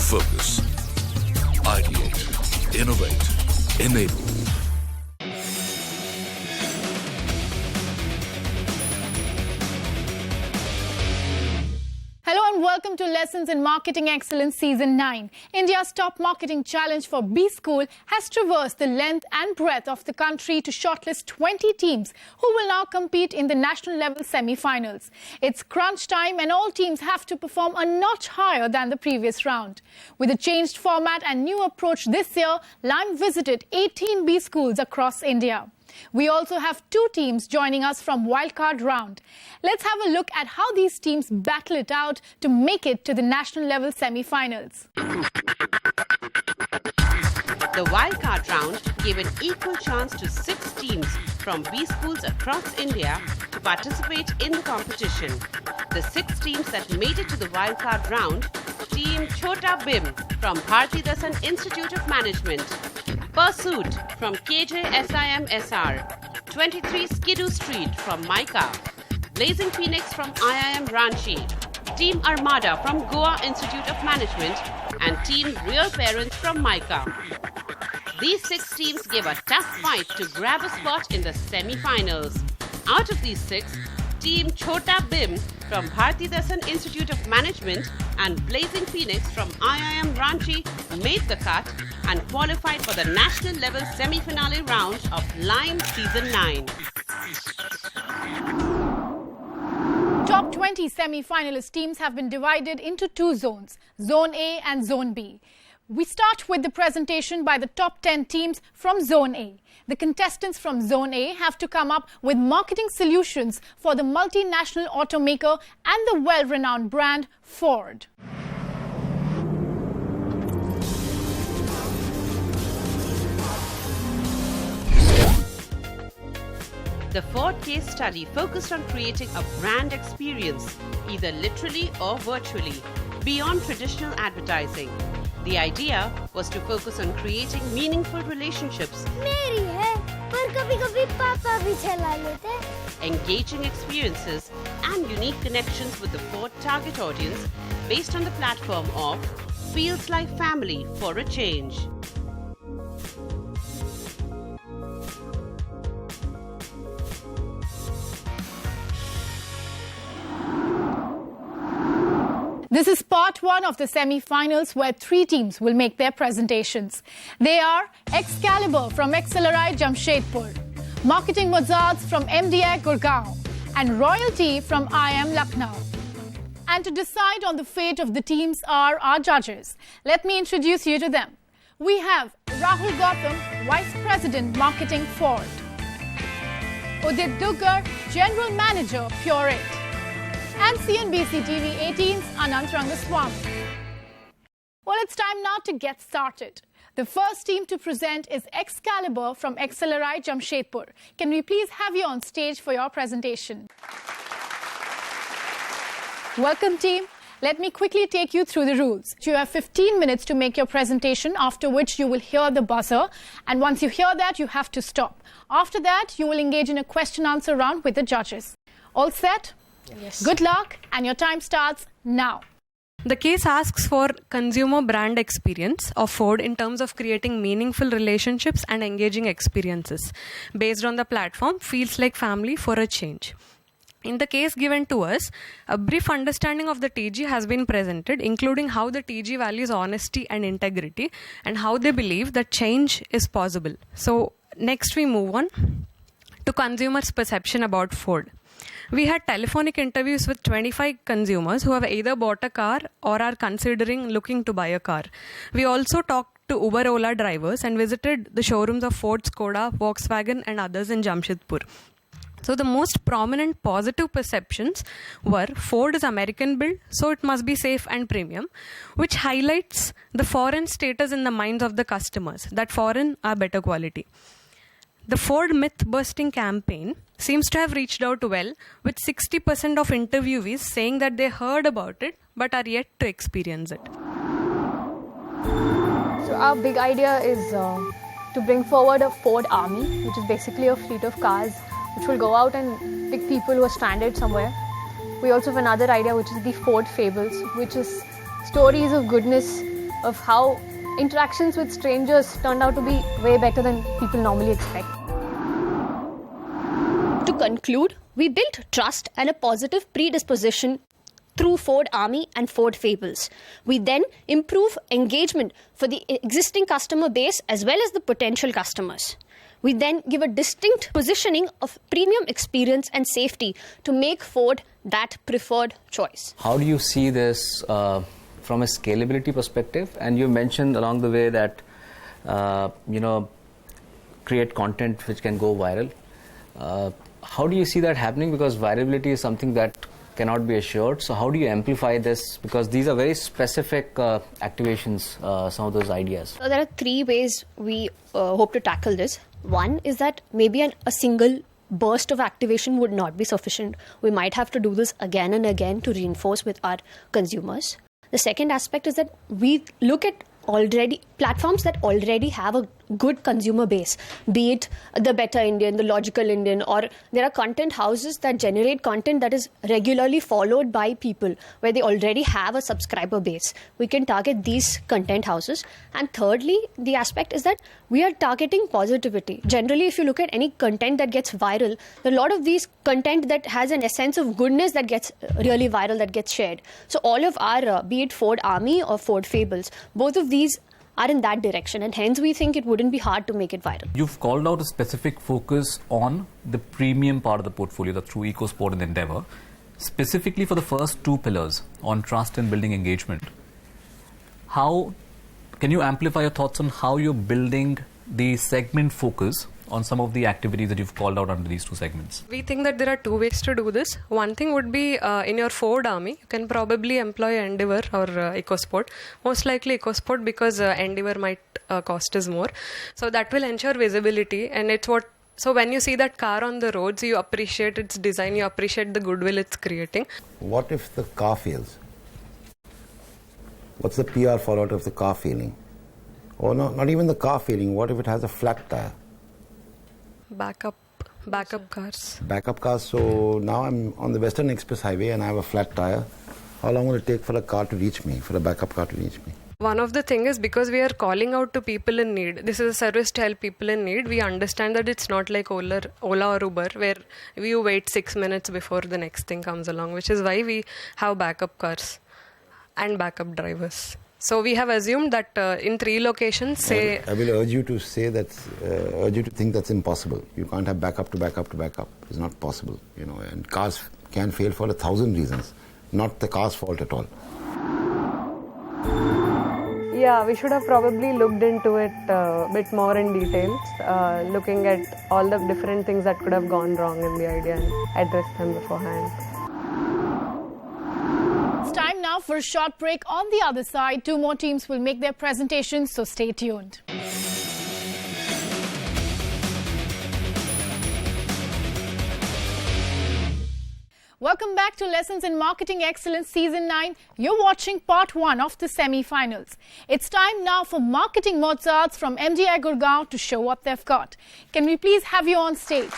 Focus. Ideate. Innovate. Enable. Hello and welcome to Lessons in Marketing Excellence Season 9. India's top marketing challenge for B School has traversed the length and breadth of the country to shortlist 20 teams who will now compete in the national level semi-finals. It's crunch time and all teams have to perform a notch higher than the previous round. With a changed format and new approach this year, Lime visited 18 B schools across India. We also have 2 teams joining us from wildcard round. Let's have a look at how these teams battle it out to make it to the national level semi-finals. The wildcard round gave an equal chance to 6 teams from B schools across India to participate in the competition. The 6 teams that made it to the wildcard round: Team Chota Bim from Bharati Dasan Institute of Management, Pursuit from KJ SIM-SR, 23 Skidoo Street from MICA, Blazing Phoenix from IIM Ranchi, Team Armada from Goa Institute of Management, and Team Real Parents from MICA. These 6 teams gave a tough fight to grab a spot in the semi-finals. Out of these 6, Team Chota Bim from Bharati Dasan Institute of Management and Blazing Phoenix from IIM Ranchi made the cut and qualified for the national level semi-finale round of Lime Season 9. Top 20 semi-finalist teams have been divided into 2 zones, Zone A and Zone B. We start with the presentation by the top 10 teams from Zone A. The contestants from Zone A have to come up with marketing solutions for the multinational automaker and the well-renowned brand Ford. The Ford case study focused on creating a brand experience, either literally or virtually, beyond traditional advertising. The idea was to focus on creating meaningful relationships, engaging experiences, and unique connections with the Ford target audience based on the platform of Feels Like Family for a Change. This is part 1 of the semi-finals where 3 teams will make their presentations. They are Excalibur from XLRI Jamshedpur, Marketing Wizards from MDI Gurgaon, and Royalty from IIM Lucknow. And to decide on the fate of the teams are our judges. Let me introduce you to them. We have Rahul Gautam, Vice President Marketing Ford, Udit Duggar, General Manager Pureit, and CNBC TV 18's Anant Rangaswamy. Well, it's time now to get started. The first team to present is Excalibur from XLRI Jamshedpur. Can we please have you on stage for your presentation? Welcome, team. Let me quickly take you through the rules. You have 15 minutes to make your presentation, after which you will hear the buzzer. And once you hear that, you have to stop. After that, you will engage in a question-answer round with the judges. All set? Yes. Good luck, and your time starts now. The case asks for consumer brand experience of Ford in terms of creating meaningful relationships and engaging experiences based on the platform Feels Like Family for a Change. In the case given to us, a brief understanding of the TG has been presented, including how the TG values honesty and integrity and how they believe that change is possible. So next we move on to consumers' perception about Ford. We had telephonic interviews with 25 consumers who have either bought a car or are considering looking to buy a car. We also talked to Uber Ola drivers and visited the showrooms of Ford, Skoda, Volkswagen and others in Jamshedpur. So the most prominent positive perceptions were Ford is American built, so it must be safe and premium, which highlights the foreign status in the minds of the customers, that foreign are better quality. The Ford myth-busting campaign seems to have reached out well, with 60% of interviewees saying that they heard about it but are yet to experience it. So our big idea is to bring forward a Ford army, which is basically a fleet of cars which will go out and pick people who are stranded somewhere. We also have another idea, which is the Ford Fables, which is stories of goodness of how interactions with strangers turned out to be way better than people normally expect. To conclude, we built trust and a positive predisposition through Ford Army and Ford Fables. We then improve engagement for the existing customer base as well as the potential customers. We then give a distinct positioning of premium experience and safety to make Ford that preferred choice. How do you see this from a scalability perspective? And you mentioned along the way that, create content which can go viral. How do you see that happening? Because virality is something that cannot be assured. So how do you amplify this? Because these are very specific activations, some of those ideas. So there are three ways we hope to tackle this. One is that maybe a single burst of activation would not be sufficient. We might have to do this again and again to reinforce with our consumers. The second aspect is that we look at platforms that already have a good consumer base, be it the Better Indian, the Logical Indian, or there are content houses that generate content that is regularly followed by people where they already have a subscriber base. We can target these content houses. And thirdly, the aspect is that we are targeting positivity. Generally, if you look at any content that gets viral, there are a lot of these content that has an essence of goodness that gets really viral, that gets shared. So all of our, be it Ford Army or Ford Fables, both of these are in that direction, and hence we think it wouldn't be hard to make it viral. You've called out a specific focus on the premium part of the portfolio, the through EcoSport and Endeavour, specifically for the first two pillars on trust and building engagement. How can you amplify your thoughts on how you're building the segment focus on some of the activities that you've called out under these two segments? We think that there are two ways to do this. One thing would be in your Ford Army, you can probably employ Endeavour or EcoSport. Most likely EcoSport because Endeavour might cost us more. So that will ensure visibility, and it's what. So when you see that car on the roads, you appreciate its design, you appreciate the goodwill it's creating. What if the car fails? What's the PR fallout of the car failing? Or not even the car failing, what if it has a flat tire? Backup cars. Backup cars. So now I'm on the Western Express Highway and I have a flat tire. How long will it take for a car to reach me, for a backup car to reach me? One of the things is because we are calling out to people in need. This is a service to help people in need. We understand that it's not like Ola or Uber where you wait 6 minutes before the next thing comes along, which is why we have backup cars and backup drivers. So we have assumed that in 3 locations, say... I will urge you to say that, urge you to think that's impossible. You can't have backup to backup to backup. It's not possible, and cars can fail for 1,000 reasons. Not the car's fault at all. Yeah, we should have probably looked into it a bit more in detail, looking at all the different things that could have gone wrong in the idea and addressed them beforehand. It's time now for a short break. On the other side, 2 more teams will make their presentations, so stay tuned. Welcome back to Lessons in Marketing Excellence Season 9. You're watching Part 1 of the semi-finals. It's time now for Marketing Mozarts from MDI Gurgaon to show what they've got. Can we please have you on stage?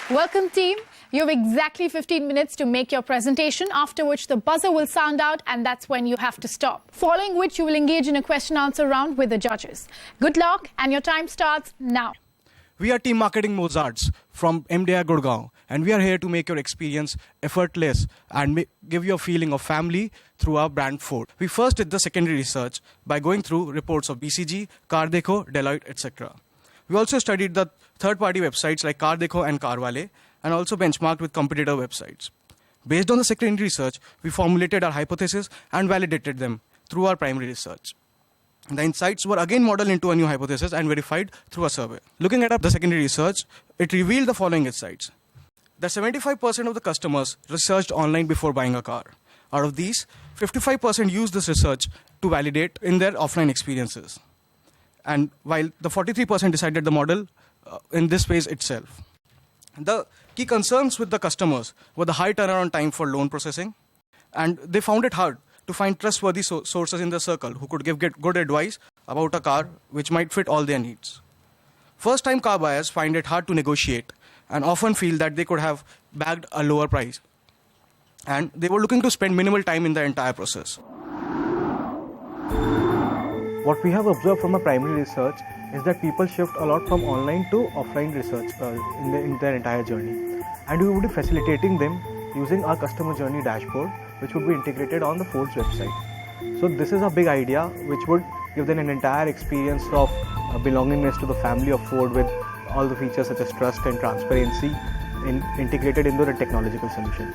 Welcome, team. You have exactly 15 minutes to make your presentation, after which the buzzer will sound out and that's when you have to stop. Following which you will engage in a question-answer round with the judges. Good luck, and your time starts now. We are Team Marketing Mozarts from MDI Gurgaon, and we are here to make your experience effortless and give you a feeling of family through our brand Ford. We first did the secondary research by going through reports of BCG, Car Dekho, Deloitte, etc. We also studied the third-party websites like Car Dekho and Carwale, and also benchmarked with competitor websites. Based on the secondary research, we formulated our hypothesis and validated them through our primary research. The insights were again modeled into a new hypothesis and verified through a survey. Looking at the secondary research, it revealed the following insights. That 75% of the customers researched online before buying a car. Out of these, 55% used this research to validate in their offline experiences. And while the 43% decided the model in this phase itself. The key concerns with the customers were the high turnaround time for loan processing, and they found it hard to find trustworthy sources in their circle who could give good advice about a car which might fit all their needs. First-time car buyers find it hard to negotiate and often feel that they could have bagged a lower price, and they were looking to spend minimal time in the entire process. What we have observed from a primary research is that people shift a lot from online to offline research in their entire journey. And we would be facilitating them using our customer journey dashboard, which would be integrated on the Ford's website. So this is a big idea which would give them an entire experience of belongingness to the family of Ford with all the features such as trust and transparency integrated into the technological solution.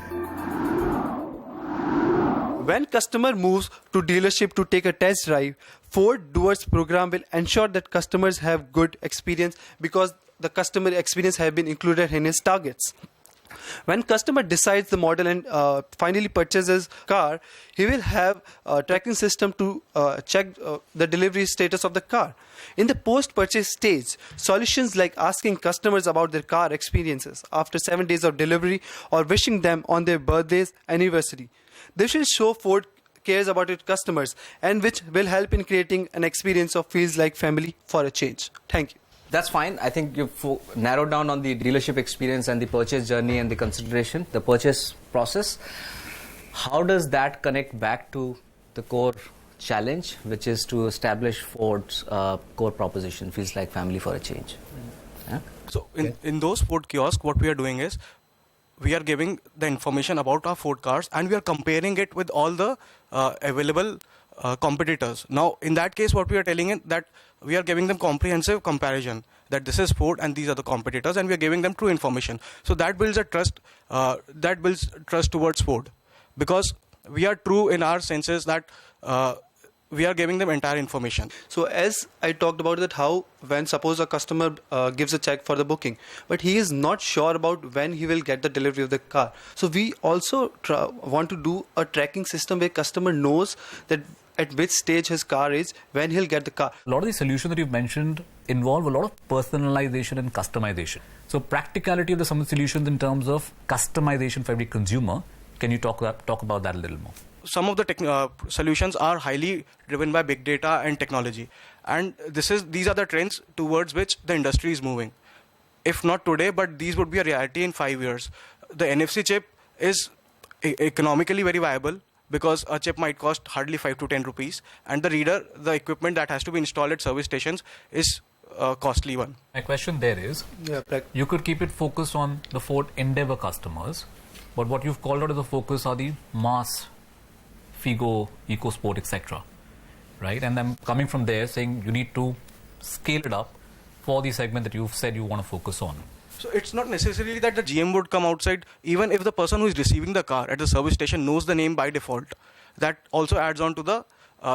When customer moves to dealership to take a test drive, Ford Doers program will ensure that customers have good experience because the customer experience have been included in his targets. When customer decides the model and finally purchases car, he will have a tracking system to check the delivery status of the car. In the post-purchase stage, solutions like asking customers about their car experiences after 7 days of delivery or wishing them on their birthdays, anniversary. This will show Ford cares about its customers and which will help in creating an experience of feels like family for a change. Thank you. That's fine. I think you've narrowed down on the dealership experience and the purchase journey and the consideration, the purchase process. How does that connect back to the core challenge, which is to establish Ford's core proposition, feels like family for a change? Yeah? So in those Ford kiosks, what we are doing is we are giving the information about our Ford cars and we are comparing it with all the available competitors. Now, in that case, what we are telling is that we are giving them comprehensive comparison, that this is Ford and these are the competitors, and we are giving them true information. So that builds a trust. That builds trust towards Ford, because we are true in our senses that we are giving them entire information. So as I talked about that, how when suppose a customer gives a check for the booking, but he is not sure about when he will get the delivery of the car. So we also want to do a tracking system where customer knows that at which stage his car is, when he'll get the car. A lot of the solutions that you've mentioned involve a lot of personalization and customization. So practicality of some of the solutions in terms of customization for every consumer, can you talk about that a little more? Some of the solutions are highly driven by big data and technology, and these are the trends towards which the industry is moving. If not today, but these would be a reality in 5 years. The NFC chip is economically very viable because a chip might cost hardly 5 to 10 rupees, and the reader, the equipment that has to be installed at service stations, is a costly one. My question there is, you could keep it focused on the Ford Endeavour customers, but what you've called out as a focus are the mass Figo, EcoSport, etc. Right? And I'm coming from there saying you need to scale it up for the segment that you've said you want to focus on. So it's not necessarily that the GM would come outside, even if the person who is receiving the car at the service station knows the name by default. That also adds on to the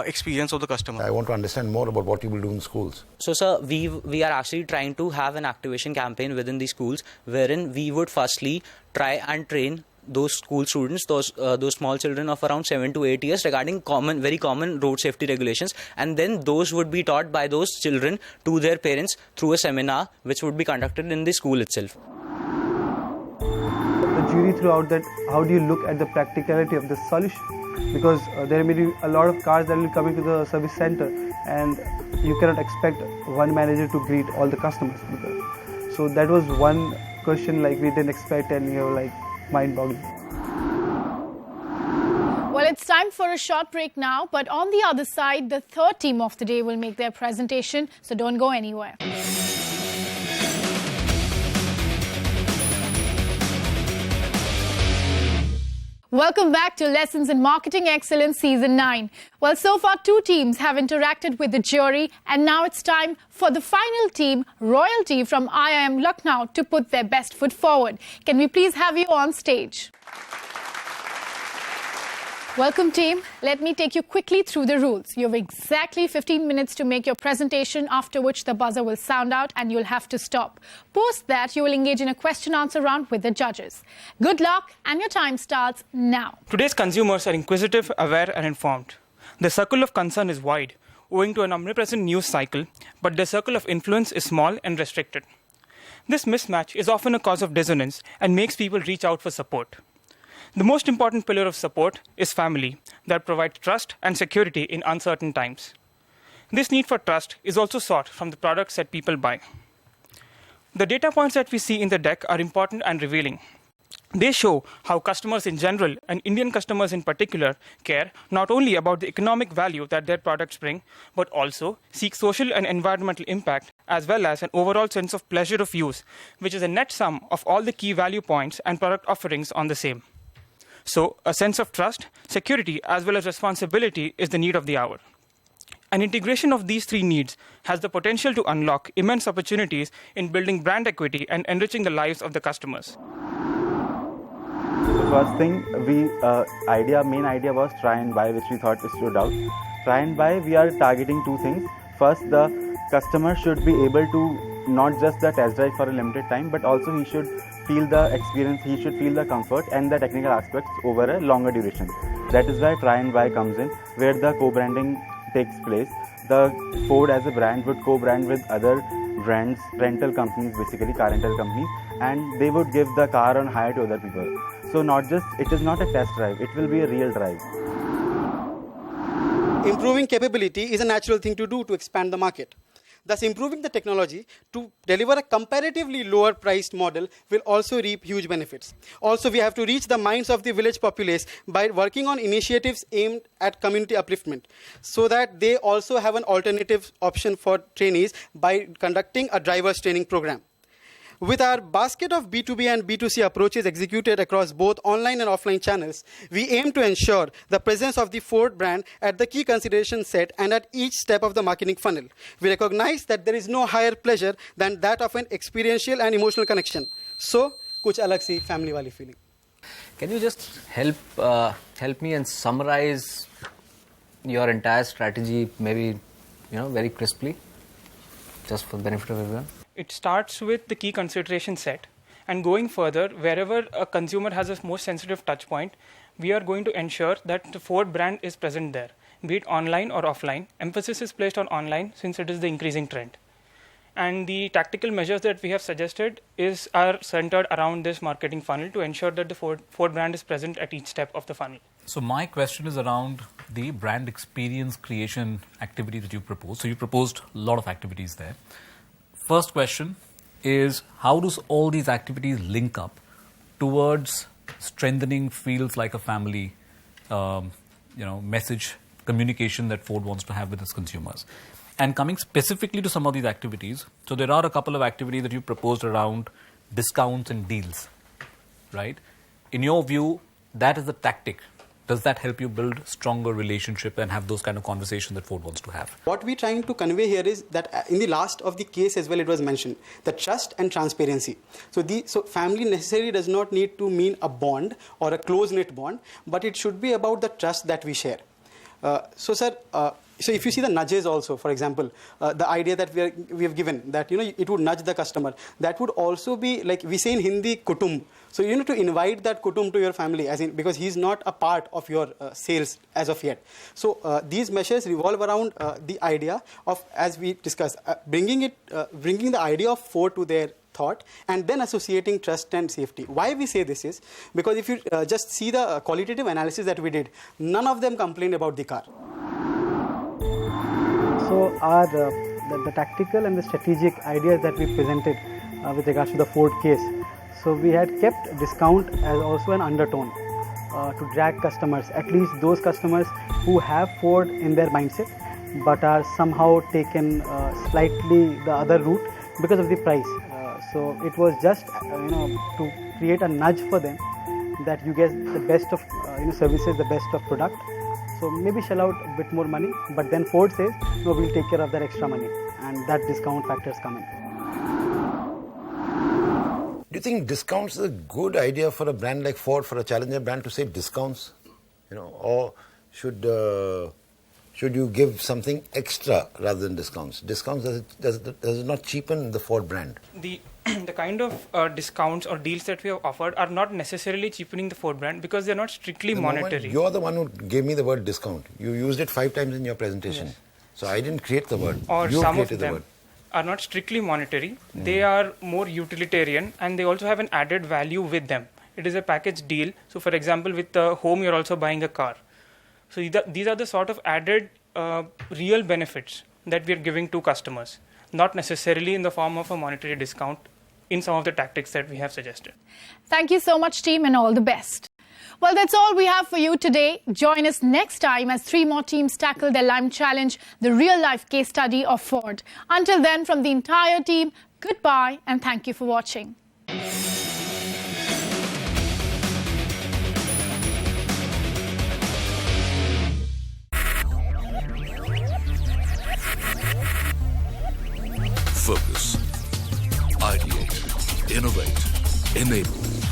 experience of the customer. I want to understand more about what you will do in schools. So, sir, we are actually trying to have an activation campaign within the schools, wherein we would firstly try and train those school students, those small children of around 7 to 8 years regarding very common road safety regulations, and then those would be taught by those children to their parents through a seminar which would be conducted in the school itself. The jury threw out that how do you look at the practicality of the solution, because there may be a lot of cars that will come into the service center and you cannot expect one manager to greet all the customers. So that was one question like we didn't expect, and we were like mind-boggling. Well, it's time for a short break now, but on the other side, the third team of the day will make their presentation, so don't go anywhere. Welcome back to Lessons in Marketing Excellence Season 9. Well, so far 2 teams have interacted with the jury, and now it's time for the final team, Royalty from IIM Lucknow, to put their best foot forward. Can we please have you on stage? Welcome, team. Let me take you quickly through the rules. You have exactly 15 minutes to make your presentation, after which the buzzer will sound out and you'll have to stop. Post that, you will engage in a question-answer round with the judges. Good luck, and your time starts now. Today's consumers are inquisitive, aware, and informed. The circle of concern is wide, owing to an omnipresent news cycle, but the circle of influence is small and restricted. This mismatch is often a cause of dissonance and makes people reach out for support. The most important pillar of support is family, that provides trust and security in uncertain times. This need for trust is also sought from the products that people buy. The data points that we see in the deck are important and revealing. They show how customers in general and Indian customers in particular care not only about the economic value that their products bring, but also seek social and environmental impact as well as an overall sense of pleasure of use, which is a net sum of all the key value points and product offerings on the same. So, a sense of trust, security, as well as responsibility is the need of the hour. An integration of these three needs has the potential to unlock immense opportunities in building brand equity and enriching the lives of the customers. The first thing main idea was try and buy, which we thought stood out. Try and buy, we are targeting two things. First, the customer should be able to not just the test drive for a limited time, but also he should feel the experience, he should feel the comfort and the technical aspects over a longer duration. That is why try and buy comes in, where the co-branding takes place. The Ford as a brand would co-brand with other brands, rental companies, basically car rental companies, and they would give the car on hire to other people. So it is not a test drive, it will be a real drive. Improving capability is a natural thing to do to expand the market. Thus, improving the technology to deliver a comparatively lower priced model will also reap huge benefits. Also, we have to reach the minds of the village populace by working on initiatives aimed at community upliftment, so that they also have an alternative option for trainees by conducting a driver's training program. With our basket of B2B and B2C approaches executed across both online and offline channels, we aim to ensure the presence of the Ford brand at the key consideration set and at each step of the marketing funnel. We recognize that there is no higher pleasure than that of an experiential and emotional connection. So, kuch alag si family wali feeling. Can you just help me and summarize your entire strategy, maybe very crisply, just for the benefit of everyone? It starts with the key consideration set, and going further, wherever a consumer has a most sensitive touch point, we are going to ensure that the Ford brand is present there, be it online or offline. Emphasis is placed on online since it is the increasing trend. And the tactical measures that we have suggested are centered around this marketing funnel to ensure that the Ford brand is present at each step of the funnel. So my question is around the brand experience creation activity that you proposed. So you proposed a lot of activities there. First question is, how does all these activities link up towards strengthening feels like a family, message communication that Ford wants to have with its consumers? And coming specifically to some of these activities, so there are a couple of activities that you proposed around discounts and deals, right? In your view, that is the tactic. Does that help you build stronger relationship and have those kind of conversations that Ford wants to have? What we're trying to convey here is that in the last of the case as well, it was mentioned, the trust and transparency. So family necessarily does not need to mean a bond or a close-knit bond, but it should be about the trust that we share. So if you see the nudges also, for example, the idea that we have given that it would nudge the customer, that would also be like we say in Hindi, kutumb. So you need to invite that kutumb to your family, because he's not a part of your sales as of yet. So these measures revolve around the idea of, as we discussed, bringing the idea of Ford to their thought and then associating trust and safety. Why we say this is because if you just see the qualitative analysis that we did, none of them complained about the car. So the tactical and the strategic ideas that we presented with regards to the Ford case. So we had kept discount as also an undertone to drag customers, at least those customers who have Ford in their mindset but are somehow taken slightly the other route because of the price. So it was just to create a nudge for them that you get the best of services, the best of product. So maybe shell out a bit more money, but then Ford says, no, we'll take care of that extra money, and that discount factors come in. Do you think discounts is a good idea for a brand like Ford, for a challenger brand to say discounts? Or should you give something extra rather than discounts? Discounts, does it not cheapen the Ford brand? The kind of discounts or deals that we have offered are not necessarily cheapening the Ford brand because they're not strictly monetary. You're the one who gave me the word discount. You used it 5 times in your presentation. Yes. So I didn't create the word. Or you some created of them the word. Are not strictly monetary. They are more utilitarian and they also have an added value with them. It is a package deal. So for example, with the home, you're also buying a car. So these are the sort of added real benefits that we are giving to customers, not necessarily in the form of a monetary discount in some of the tactics that we have suggested. Thank you so much, team, and all the best. Well, that's all we have for you today. Join us next time as 3 more teams tackle their Lime Challenge, the real-life case study of Ford. Until then, from the entire team, goodbye and thank you for watching. Focus. Ideate. Innovate. Enable.